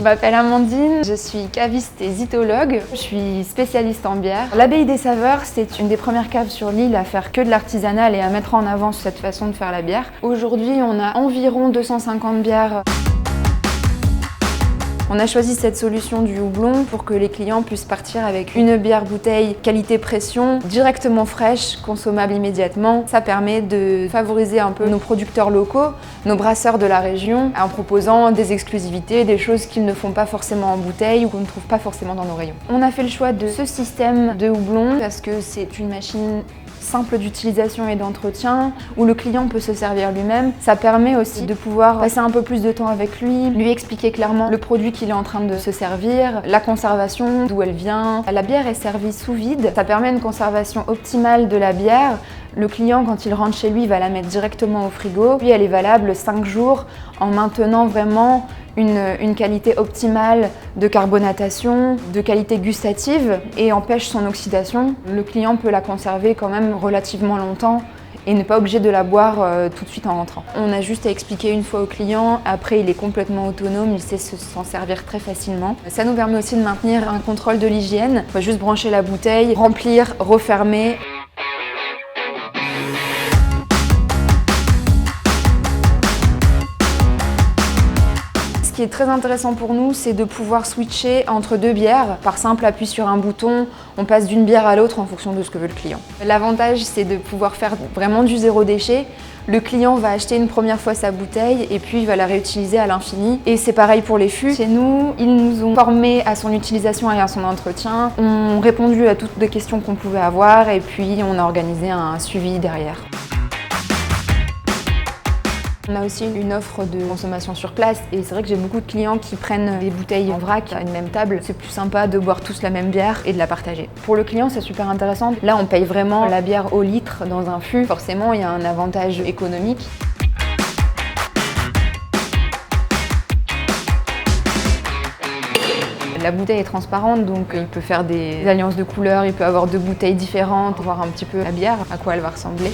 m'appelle Amandine, je suis caviste et zytologue, je suis spécialiste en bière. L'Abbaye des Saveurs, c'est une des premières caves sur l'île à faire que de l'artisanal et à mettre en avant cette façon de faire la bière. Aujourd'hui, on a environ 250 bières. On a choisi cette solution du houblon pour que les clients puissent partir avec une bière bouteille qualité pression, directement fraîche, consommable immédiatement. Ça permet de favoriser un peu nos producteurs locaux, nos brasseurs de la région, en proposant des exclusivités, des choses qu'ils ne font pas forcément en bouteille ou qu'on ne trouve pas forcément dans nos rayons. On a fait le choix de ce système de houblon parce que c'est une machine simple d'utilisation et d'entretien, où le client peut se servir lui-même. Ça permet aussi de pouvoir passer un peu plus de temps avec lui expliquer clairement le produit qu'il est en train de se servir, la conservation, d'où elle vient. La bière est servie sous vide, ça permet une conservation optimale de la bière. Le client, quand il rentre chez lui, va la mettre directement au frigo, puis elle est valable 5 jours en maintenant vraiment une qualité optimale de carbonatation, de qualité gustative et empêche son oxydation. Le client peut la conserver quand même relativement longtemps et n'est pas obligé de la boire tout de suite en rentrant. On a juste à expliquer une fois au client, après il est complètement autonome, il sait s'en servir très facilement. Ça nous permet aussi de maintenir un contrôle de l'hygiène. On va juste brancher la bouteille, remplir, refermer. Ce qui est très intéressant pour nous, c'est de pouvoir switcher entre deux bières. Par simple appui sur un bouton, on passe d'une bière à l'autre en fonction de ce que veut le client. L'avantage, c'est de pouvoir faire vraiment du zéro déchet. Le client va acheter une première fois sa bouteille et puis il va la réutiliser à l'infini. Et c'est pareil pour les fûts. Chez nous, ils nous ont formés à son utilisation et à son entretien. On a répondu à toutes les questions qu'on pouvait avoir et puis on a organisé un suivi derrière. On a aussi une offre de consommation sur place et c'est vrai que j'ai beaucoup de clients qui prennent des bouteilles en vrac à une même table. C'est plus sympa de boire tous la même bière et de la partager. Pour le client, c'est super intéressant. Là, on paye vraiment la bière au litre dans un fût. Forcément, il y a un avantage économique. La bouteille est transparente, donc il peut faire des alliances de couleurs, il peut avoir deux bouteilles différentes, voir un petit peu la bière, à quoi elle va ressembler.